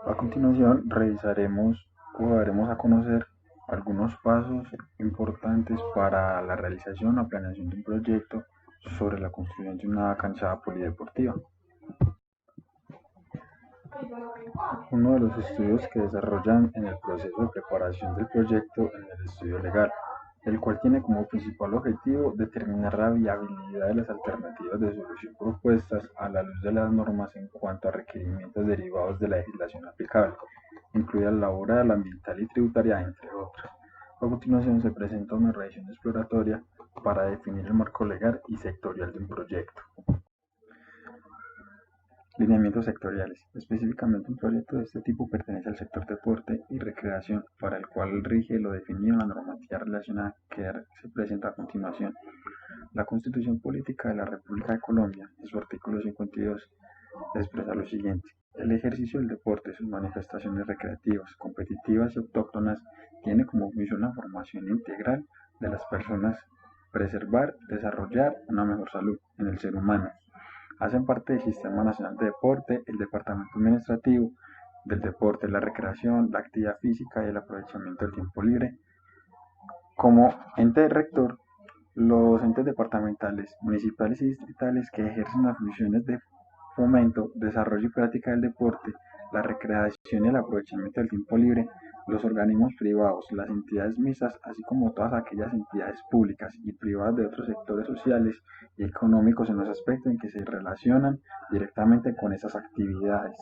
A continuación, revisaremos o daremos a conocer algunos pasos importantes para la realización o planeación de un proyecto sobre la construcción de una cancha polideportiva. Uno de los estudios que desarrollan en el proceso de preparación del proyecto es el estudio legal, el cual tiene como principal objetivo determinar la viabilidad de las alternativas de solución propuestas a la luz de las normas en cuanto a requerimientos derivados de la legislación aplicable, incluida la laboral, ambiental y tributaria, entre otros. A continuación se presenta una revisión exploratoria para definir el marco legal y sectorial de un proyecto. Lineamientos sectoriales. Específicamente, un proyecto de este tipo pertenece al sector deporte y recreación, para el cual rige lo definido en la normativa relacionada que se presenta a continuación. La Constitución Política de la República de Colombia, en su artículo 52, expresa lo siguiente: el ejercicio del deporte, sus manifestaciones recreativas, competitivas y autóctonas, tiene como función la formación integral de las personas, preservar, desarrollar una mejor salud en el ser humano. Hacen parte del Sistema Nacional de Deporte el Departamento Administrativo del Deporte, la Recreación, la Actividad Física y el Aprovechamiento del Tiempo Libre. Como ente rector, los entes departamentales, municipales y distritales que ejercen las funciones de fomento, desarrollo y práctica del deporte, la recreación y el aprovechamiento del tiempo libre, los organismos privados, las entidades mixtas, así como todas aquellas entidades públicas y privadas de otros sectores sociales y económicos en los aspectos en que se relacionan directamente con esas actividades.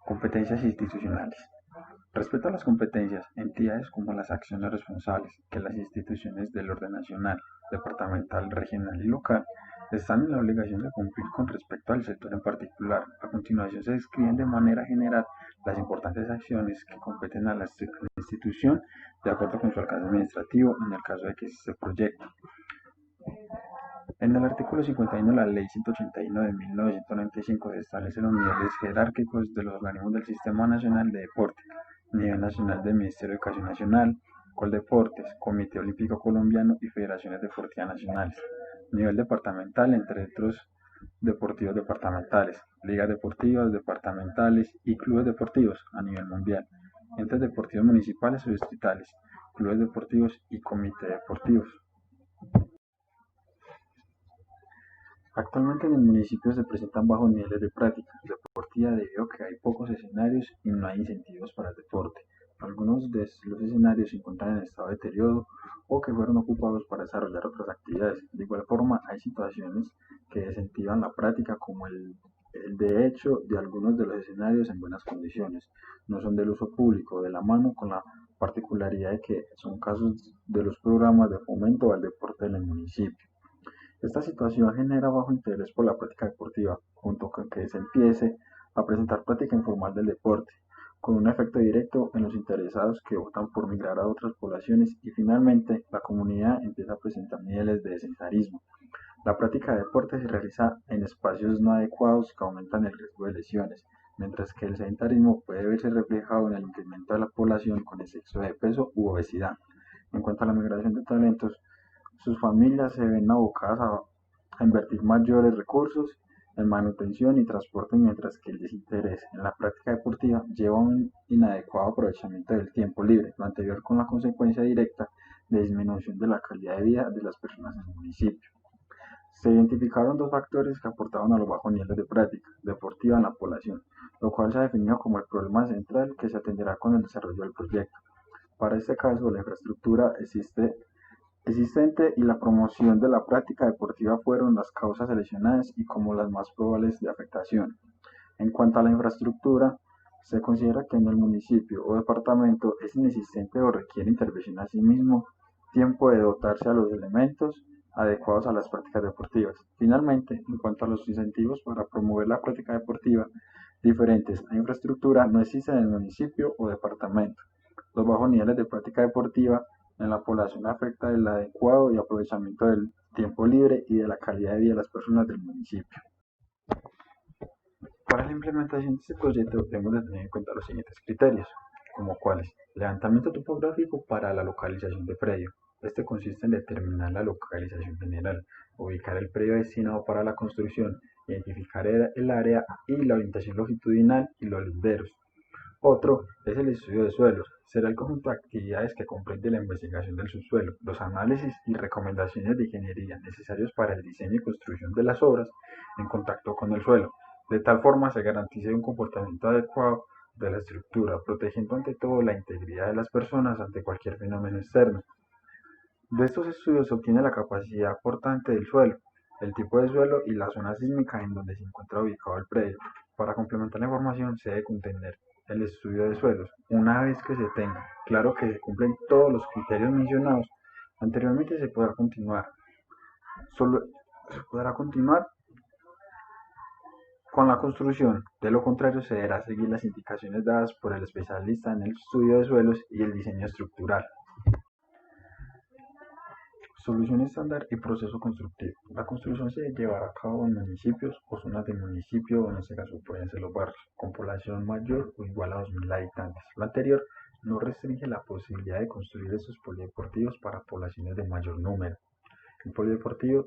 Competencias institucionales. Respecto a las competencias, entidades como las acciones responsables que las instituciones del orden nacional, departamental, regional y local están en la obligación de cumplir con respecto al sector en particular. A continuación se describen de manera general las importantes acciones que competen a la institución de acuerdo con su alcance administrativo en el caso de que se proyecte. En el artículo 51 de la Ley 181 de 1995 se establecen los niveles jerárquicos de los organismos del Sistema Nacional de Deporte: nivel nacional del Ministerio de Educación Nacional, Coldeportes, Comité Olímpico Colombiano y Federaciones Deportivas Nacionales; nivel departamental, entre otros deportivos departamentales, ligas deportivas departamentales y clubes deportivos a nivel mundial; entes deportivos municipales o distritales, clubes deportivos y comités deportivos. Actualmente en el municipio se presentan bajos niveles de práctica deportiva debido a que hay pocos escenarios y no hay incentivos para el deporte. Algunos de los escenarios se encuentran en estado de deterioro o que fueron ocupados para desarrollar otras actividades. De igual forma, hay situaciones que desincentivan la práctica, como el de hecho de algunos de los escenarios en buenas condiciones no son del uso público, de la mano con la particularidad de que son casos de los programas de fomento al deporte en el municipio. Esta situación genera bajo interés por la práctica deportiva, junto con que se empiece a presentar práctica informal del deporte, con un efecto directo en los interesados que optan por migrar a otras poblaciones, y finalmente la comunidad empieza a presentar niveles de sedentarismo. La práctica de deporte se realiza en espacios no adecuados que aumentan el riesgo de lesiones, mientras que el sedentarismo puede verse reflejado en el incremento de la población con exceso de peso u obesidad. En cuanto a la migración de talentos, sus familias se ven abocadas a invertir mayores recursos en manutención y transporte, mientras que el desinterés en la práctica deportiva lleva a un inadecuado aprovechamiento del tiempo libre, lo anterior con la consecuencia directa de disminución de la calidad de vida de las personas en el municipio. Se identificaron dos factores que aportaban a los bajos niveles de práctica deportiva en la población, lo cual se ha definido como el problema central que se atenderá con el desarrollo del proyecto. Para este caso, la infraestructura existente y la promoción de la práctica deportiva fueron las causas seleccionadas y como las más probables de afectación. En cuanto a la infraestructura, se considera que en el municipio o departamento es inexistente o requiere intervención asimismo tiempo de dotarse a los elementos adecuados a las prácticas deportivas. Finalmente, en cuanto a los incentivos para promover la práctica deportiva diferentes a infraestructura no existen en el municipio o departamento. Los bajos niveles de práctica deportiva en la población afecta el adecuado y aprovechamiento del tiempo libre y de la calidad de vida de las personas del municipio. Para la implementación de este proyecto debemos de tener en cuenta los siguientes criterios, como cuáles: levantamiento topográfico para la localización de predio. Este consiste en determinar la localización general, ubicar el predio destinado para la construcción identificar el área y la orientación longitudinal y los linderos. Otro es el estudio de suelos. Será el conjunto de actividades que comprende la investigación del subsuelo, los análisis y recomendaciones de ingeniería necesarios para el diseño y construcción de las obras en contacto con el suelo. De tal forma se garantice un comportamiento adecuado de la estructura, protegiendo ante todo la integridad de las personas ante cualquier fenómeno externo. De estos estudios se obtiene la capacidad portante del suelo, el tipo de suelo y la zona sísmica en donde se encuentra ubicado el predio. Para complementar la información se debe contener el estudio de suelos. Una vez que se tenga claro que se cumplen todos los criterios mencionados anteriormente, solo se podrá continuar con la construcción. De lo contrario, se deberá seguir las indicaciones dadas por el especialista en el estudio de suelos y el diseño estructural. Solución estándar y proceso constructivo. La construcción se llevará a cabo en municipios o zonas del municipio, o en este caso pueden ser los barrios, con población mayor o igual a 2.000 habitantes. Lo anterior no restringe la posibilidad de construir estos polideportivos para poblaciones de mayor número. El polideportivo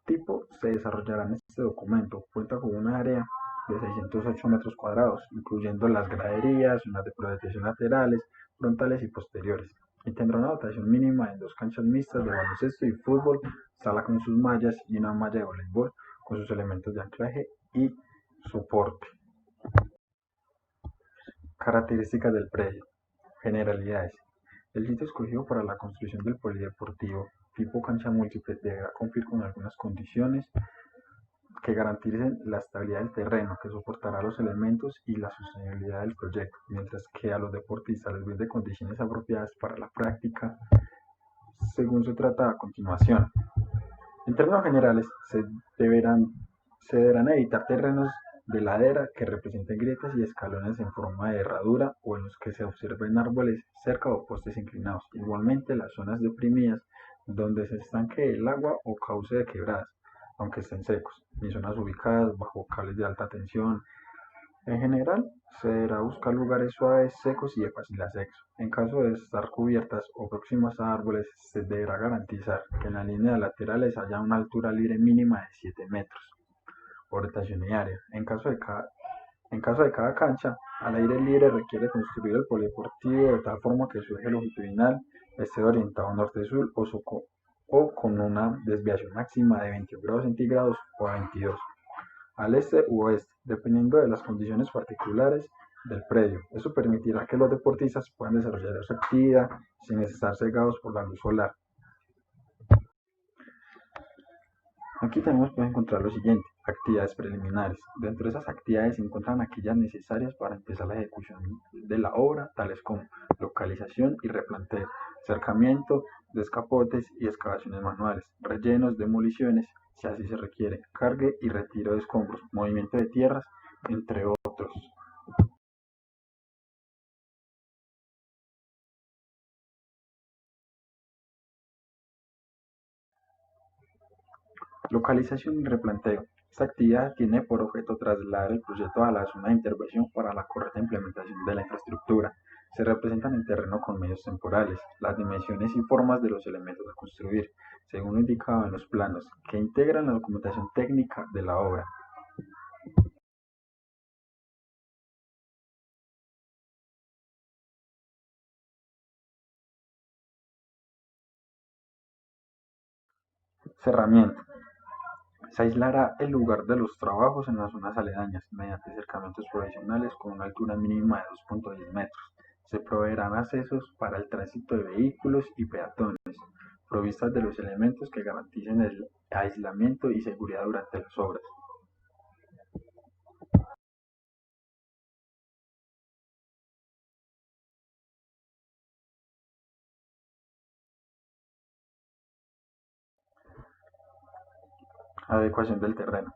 tipo se desarrollará en este documento. Cuenta con una área de 608 metros cuadrados, incluyendo las graderías, zonas de protección laterales, frontales y posteriores, y tendrá una dotación mínima en dos canchas mixtas de baloncesto y fútbol, sala con sus mallas y una malla de voleibol con sus elementos de anclaje y soporte. Características del predio. Generalidades. El sitio escogido para la construcción del polideportivo tipo cancha múltiple deberá cumplir con algunas condiciones que garanticen la estabilidad del terreno, que soportará los elementos y la sostenibilidad del proyecto, mientras que a los deportistas les brinde condiciones apropiadas para la práctica, según se trata a continuación. En términos generales, se deberán evitar terrenos de ladera que representen grietas y escalones en forma de herradura o en los que se observen árboles cerca o postes inclinados. Igualmente, las zonas deprimidas donde se estanque el agua o cauce de quebradas, aunque estén secos, ni zonas ubicadas bajo cables de alta tensión. En general, se deberá buscar lugares suaves, secos y de fácil acceso. En caso de estar cubiertas o próximas a árboles, se deberá garantizar que en las líneas laterales haya una altura libre mínima de 7 metros. Orientación y área. En caso de cada cancha, al aire libre requiere construir el polideportivo de tal forma que su eje longitudinal esté orientado norte-sur o con una desviación máxima de 21 grados centígrados o a 22, al este u oeste, dependiendo de las condiciones particulares del predio. Eso permitirá que los deportistas puedan desarrollar su actividad sin estar cegados por la luz solar. Aquí tenemos que encontrar lo siguiente: actividades preliminares. Dentro de esas actividades se encuentran aquellas necesarias para empezar la ejecución de la obra, tales como localización y replanteo, cercamiento, descapotes y excavaciones manuales, rellenos, demoliciones, si así se requiere, cargue y retiro de escombros, movimiento de tierras, entre otros. Localización y replanteo. Esta actividad tiene por objeto trasladar el proyecto a la zona de intervención para la correcta implementación de la infraestructura. Se representan en terreno con medios temporales, las dimensiones y formas de los elementos a construir, según lo indicado en los planos, que integran la documentación técnica de la obra. Cerramiento. Se aislará el lugar de los trabajos en las zonas aledañas mediante cercamientos provisionales con una altura mínima de 2,10 metros. Se proveerán accesos para el tránsito de vehículos y peatones, provistas de los elementos que garanticen el aislamiento y seguridad durante las obras. Adecuación del terreno.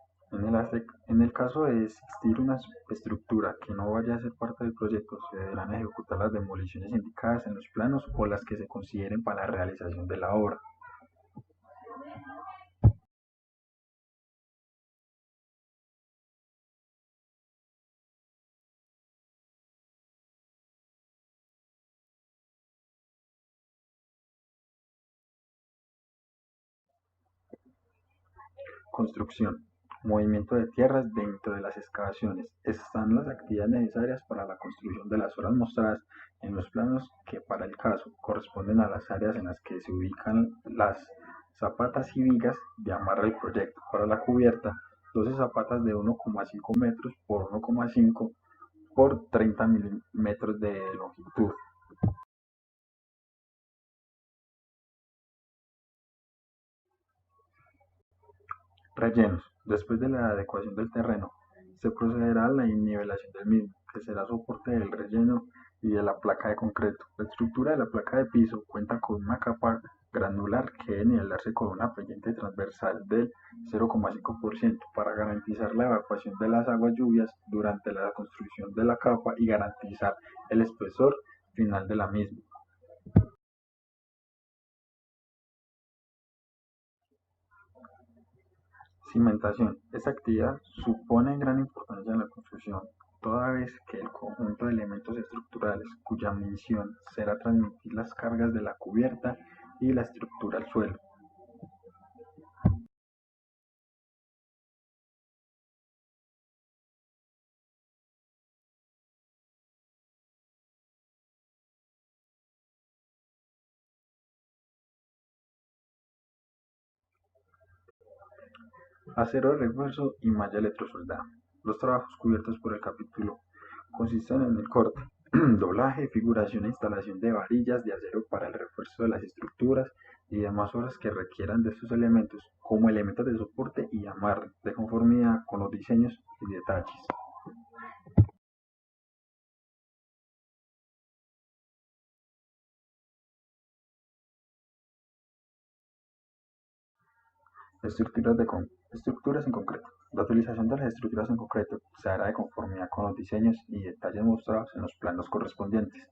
En el caso de existir una estructura que no vaya a ser parte del proyecto, se deberán ejecutar las demoliciones indicadas en los planos o las que se consideren para la realización de la obra. Construcción. Movimiento de tierras dentro de las excavaciones. Están las actividades necesarias para la construcción de las zonas mostradas en los planos que para el caso corresponden a las áreas en las que se ubican las zapatas y vigas de amarre del proyecto. Para la cubierta, 12 zapatas de 1,5 metros por 1,5 por 30 milímetros de longitud. Rellenos. Después de la adecuación del terreno, se procederá a la nivelación del mismo, que será soporte del relleno y de la placa de concreto. La estructura de la placa de piso cuenta con una capa granular que debe nivelarse con una pendiente transversal del 0,5% para garantizar la evacuación de las aguas lluvias durante la construcción de la capa y garantizar el espesor final de la misma. Cimentación. Esta actividad supone gran importancia en la construcción, toda vez que el conjunto de elementos estructurales cuya misión será transmitir las cargas de la cubierta y la estructura al suelo. Acero de refuerzo y malla electrosoldada. Los trabajos cubiertos por el capítulo consisten en el corte, doblaje, figuración e instalación de varillas de acero para el refuerzo de las estructuras y demás obras que requieran de estos elementos como elementos de soporte y amarre, de conformidad con los diseños y detalles. Estructuras en concreto. La utilización de las estructuras en concreto se hará de conformidad con los diseños y detalles mostrados en los planos correspondientes.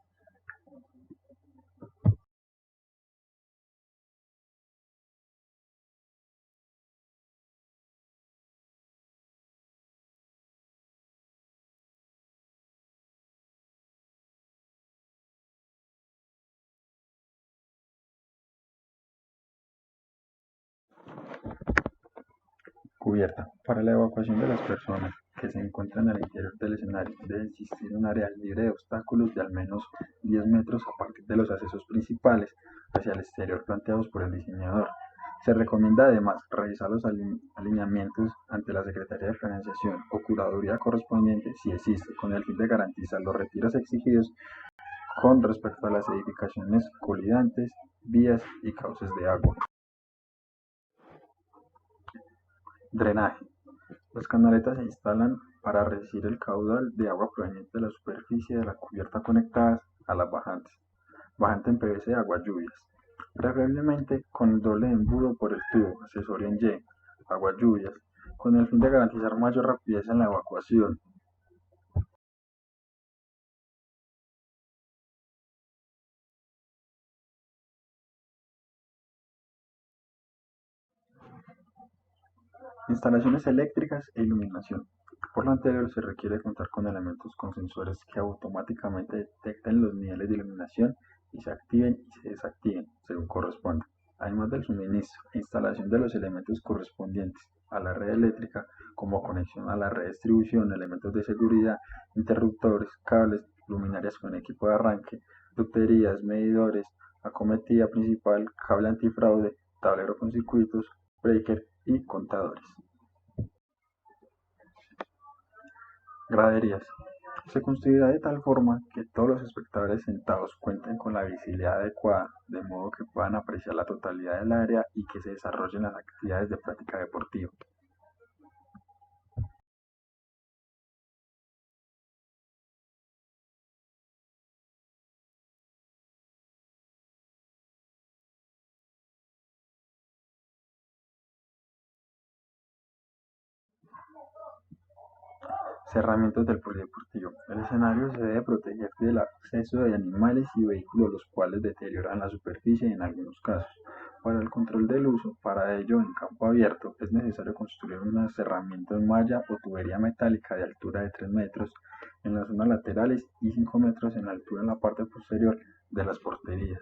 Cubierta. Para la evacuación de las personas que se encuentran al interior del escenario, debe existir un área libre de obstáculos de al menos 10 metros a partir de los accesos principales hacia el exterior planteados por el diseñador. Se recomienda además revisar los alineamientos ante la Secretaría de Planeación o Curaduría correspondiente si existe, con el fin de garantizar los retiros exigidos con respecto a las edificaciones colidantes, vías y cauces de agua. Drenaje. Las canaletas se instalan para reducir el caudal de agua proveniente de la superficie de la cubierta conectadas a las bajantes. Bajante en PVC de aguas lluvias. Preferiblemente con doble embudo por el tubo, accesorio en Y, aguas lluvias, con el fin de garantizar mayor rapidez en la evacuación. Instalaciones eléctricas e iluminación. Por lo anterior, se requiere contar con elementos con sensores que automáticamente detecten los niveles de iluminación y se activen y se desactiven según corresponda, además del suministro e instalación de los elementos correspondientes a la red eléctrica, como conexión a la red de distribución, elementos de seguridad, interruptores, cables, luminarias con equipo de arranque, ducterías, medidores, acometida principal, cable antifraude, tablero con circuitos, breaker y contadores. Graderías. Se construirá de tal forma que todos los espectadores sentados cuenten con la visibilidad adecuada, de modo que puedan apreciar la totalidad del área y que se desarrollen las actividades de práctica deportiva. Cerramientos del polideportivo. El escenario se debe proteger del acceso de animales y vehículos los cuales deterioran la superficie en algunos casos. Para el control del uso, para ello en campo abierto es necesario construir un cerramiento en malla o tubería metálica de altura de 3 metros en las zonas laterales y 5 metros en altura en la parte posterior de las porterías.